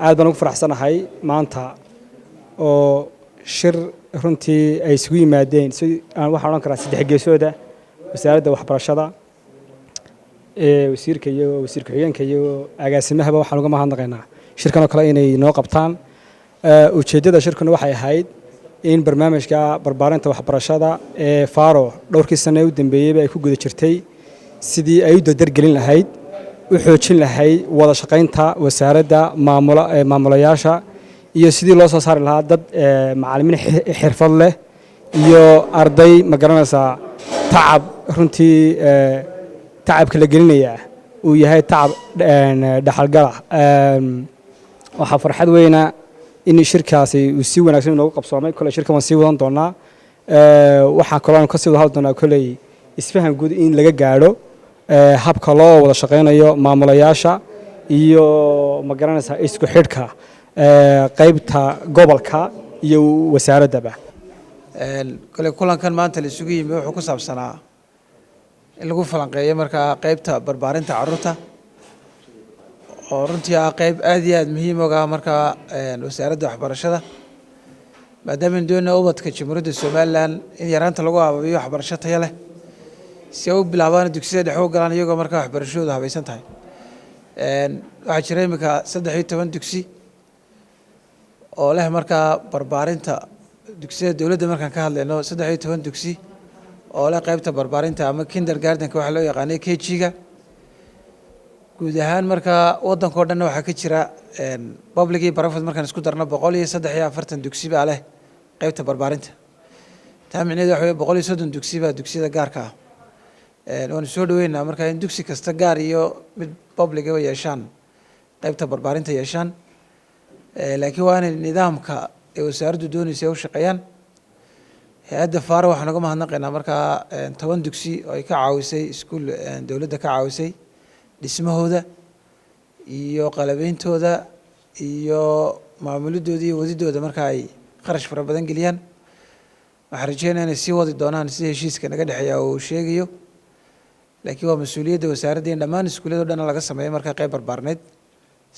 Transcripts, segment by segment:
aad baan ugu faraxsanahay maanta oo shir runtii ay isugu yimaadeen si aan waxaan oran karaa saddex geesooda wasaaradda waxbarashada wasiirka iyo wasiir ku-xigeenka iyo agaasimahaba waxaan uga mahadnaqaynaa shirkan oo kale inay noo qabtaan ujeeddada shirkuna waxay ahayd in barnaamijka barbaarinta waxbarashada ee Faro dhowrkii sano u dambeeyay ay ku guda jirtay sidii ay u dardargelin lahayd u xoojin lahayd wada shaqaynta wasaaradda maamulayaasha iyo sidii loo soo saari lahaa dad macallimiin xirfad leh iyo arday ma garanaysaa tacab runtii tacabka la gelinaya uu yahay tacab dhaxalgala waxa farxad weyna in shirkaasi uu si wanaagsan inoogu qabsoomay kale shirka waan sii wadan doonaa waxa kale oo ka sii wada doonaa kale isfahan guud in laga gaadho habka loo wada shaqeynayo maamulayaasha iyo ma garanaysaa isku xidhka qaybta gobolka iyo wasaaradaba kale kulankan maanta la isugu yimid wuxuu ku saabsanaa in lagu falanqeeyo markaa qaybta barbaarinta carruurta oo runtii ah qayb aad iyo aad muhiim uga markaa wasaaradda waxbarashada maadaama doonayno ubadka jamhuuriyadda Somaliland in yaraanta lagu ababiyo waxbarasho tayo leh si ay u bilaabaan dugsiyada dhexe u galaan iyagoo markaa waxbarashadooda habaysan tahay waxaa jira imika 13 dugsi oo leh markaa barbaarinta dugsiyada dawladda markaan ka hadlayno 13 dugsi oo leh qaybta barbaarinta ama kindergarten-ka waxa loo yaqaanay KG-ga guud ahaan markaa waddanka dhan waxa ka jira public iyo private markaan isku darno 143 dugsi baa leh qaybta barbaarinta taamicneedu waxa weeye 130 dugsi baa dugsiyada gaarka ah waan soo dhaweynaa markaa in dugsi kasta gaar iyo mid public ah yeeshaan qaybta barbaarinta yeeshaan laakiin waa in nidaamka ee wasaaraddu doonaysa u shaqeeyaan hay'adda Faro waxaan uga mahadnaqaynaa markaa 10 dugsi oo ay ka caawisay iskuul dawladda ka caawisay dhismahooda iyo qalabeyntooda iyo maamulidooda iyo wadidooda markaa ay kharash fara badan geliyaan waxaan rajeynayaa inay sii wadi doonaan si heshiiska naga dhexeeya oo sheegayo laakiin waa mas'uuliyadda wasaaradda in dhammaan iskuullada dhan laga sameeyo markaa qayb barbaarneed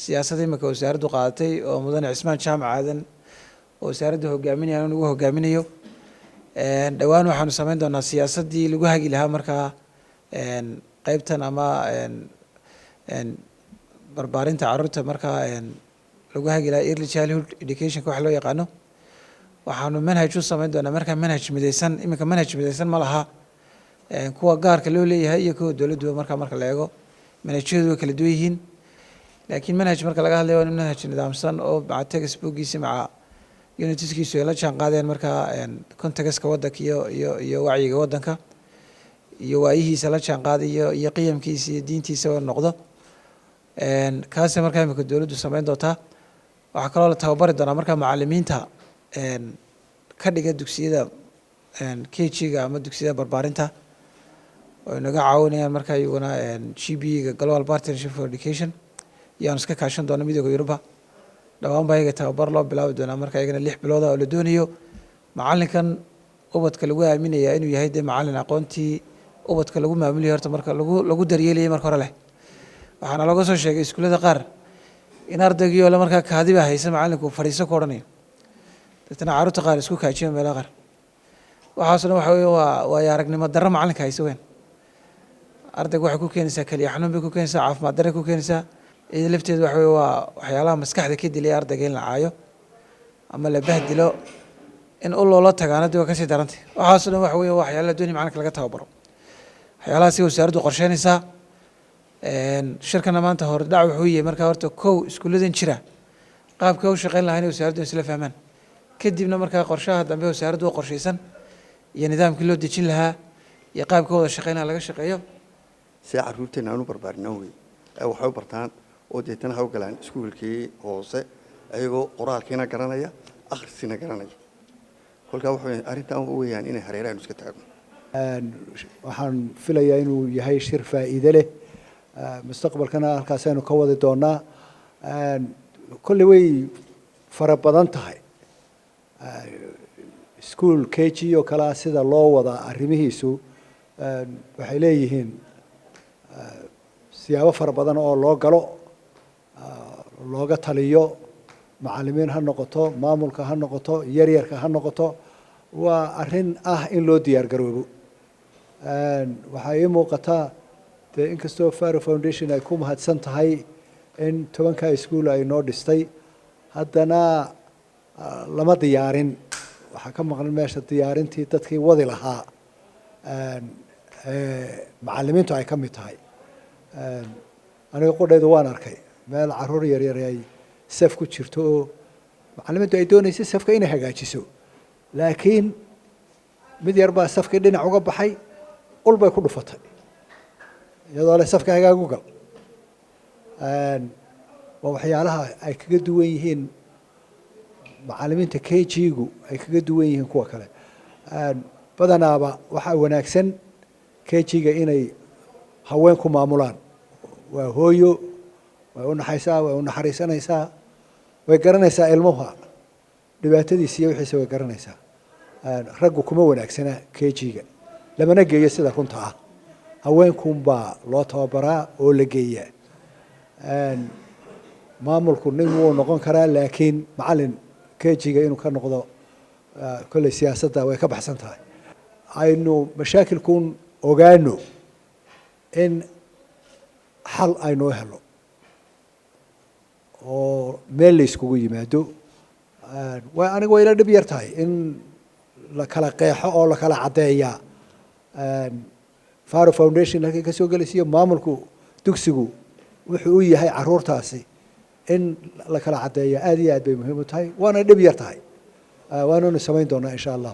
siyaasadda imika wasaaraddu qaadatay oo mudane Cismaan Jaamac Aadan oo wasaaradda hogaaminaya inuu hogaaminayo dhawaan waxaanu sameyn doonaa siyaasaddii lagu hagi lahaa markaa qaybtan ama barbaarinta carruurta markaa lagu hagi lahaa early childhood education wax loo yaqaano waxaanu manhaj u sameyn doonaa markaa manhaj midaysan imika manhaj midaysan ma laha kuwa gaarka loo leeyahay iyo kuwa dawladdu marka la eego manhajyadu way kala duwan yihiin laakiin manhaj marka laga hadlayo waa manhaj nidaamsan oo maca textbookgiisa maca unitiskiisu ay la jaan qaadeen markaa contextka waddanka iyo wacyiga waddanka iyo waayihiisa la jaan qaadayo iyo qiyamkiisa iyo diintiisa oo noqdo kaas markaa imika dawladdu sameyn doontaa waxa kaloo la tababari doonaa markaa macallimiinta ka dhiga dugsiyada KG-ga ama dugsiyada barbaarinta oo inaga caawinayaan markaa iyaguna GB-ga Global Partnership for Education iyaan iska kaashan doona midowga Yurubba dhawaan baa iyaga tababar loo bilaabi doonaa markaa iyagana 6 bilood oo la doonayo macallinkan ubadka lagu aaminayaa inuu yahay dee macallin aqoontii ubadka lagu maamuliyo horta marka lagu daryeelay marka hore leh waxaana laga soo sheegay iskuulada qaar in ardaygii oo markaa kaadi baa haysa macallinku fariiso ku oranayo dadna carruurta qaar isku kaajiyo meelaha qaar waxaasna waxa weeye waa aragnimo darro macallinka haysa weyn ardaygu waxay ku keenaysaa kaliya xanuun bay ku keenaysaa caafimaad darro ku keenaysaa iyada lafteedu waxa weeye waa waxyaalaha maskaxda ka dilay ardayga in la caayo ama la bahdilo in u loola tagaana dee waa kasii darantay waxaasna waxa weeye waxyaalaha doonaya macallinka laga tababaro waxyaalahaasi wasaaraddu qorsheynaysaa shirkana maanta hore dhac wuxuu yahay markaa horta kow iskuulladan jira qaabka u shaqeyn lahaa inay wasaaraddu isla fahmaan kadibna markaa qorshaha dambe wasaaraddu u qorshaysan iyo nidaamkii loo dejin lahaa iyo qaabka wada shaqeynaa laga shaqeeyo si carruurteena aanu barbaarinaa wey waxay u bartaan oo deetana ha u galaan iskuulkii hoose ayagoo qoraalkiina garanaya akhriskiina garanaya kolkaa wuxuu arrintan weeyaan inay hareeraha iska taagno waxaan filayaa inuu yahay shir faa'iido leh mustaqbalkana halkaas aynu ka wadi doonaa kolley way fara badan tahay iskuul KG oo kale sida loo wada arrimihiisu waxay leeyihiin siyaabo fara badan oo loo galo looga taliyo macallimiin ha noqoto maamulka ha noqoto yaryarka ha noqoto waa arrin ah in loo diyaar garoobo waxaa ii muuqataa dee inkastoo Faro Foundation ay ku mahadsan tahay in 10ka iskuul ay noo dhistay haddana lama diyaarin waxaa ka maqan meesha diyaarintii dadkii wadi lahaa macallimiintu ay ka mid tahay aniga qudhayda waan arkay meel caruur yaryar ay saf ku jirto oo macallimiintu ay doonaysa safka inay hagaajiso laakiin mid yar baa safkii dhinac uga baxay ul bay ku dhufatay iyadoo leh safka hagaagu gal waa waxyaalaha ay kaga duwan yihiin macallimiinta KG-gu ay kaga duwan yihiin kuwa kale badanaaba waxaa wanaagsan KG-ga inay haweenku maamulaan waa hooyo way u naxaysaa way u naxariisanaysaa way garanaysaa ilmuha dhibaatadiisa iyo wixiisa way garanaysaa raggu kuma wanaagsana KG-ga lamana geeyo sida runta ah haweenkunbaa loo tababaraa oo la geeyaa maamulku nin wuu noqon karaa laakiin macallin KG-ga inuu ka noqdo kolley siyaasadda way ka baxsan tahay aynu mashaakilkun ogaano in xal aynoo helo oo meel la iskugu yimaado aniga way ila dhib yar tahay in la kala qeexo oo la kala caddeeyaa Faro Foundation halkay ka soo gelaysiyo maamulku dugsigu wuxuu u yahay caruurtaasi in la kala caddeeya aad iyo aad bay muhiim u tahay waana dhib yar tahay waananu samayn doonaa insha allah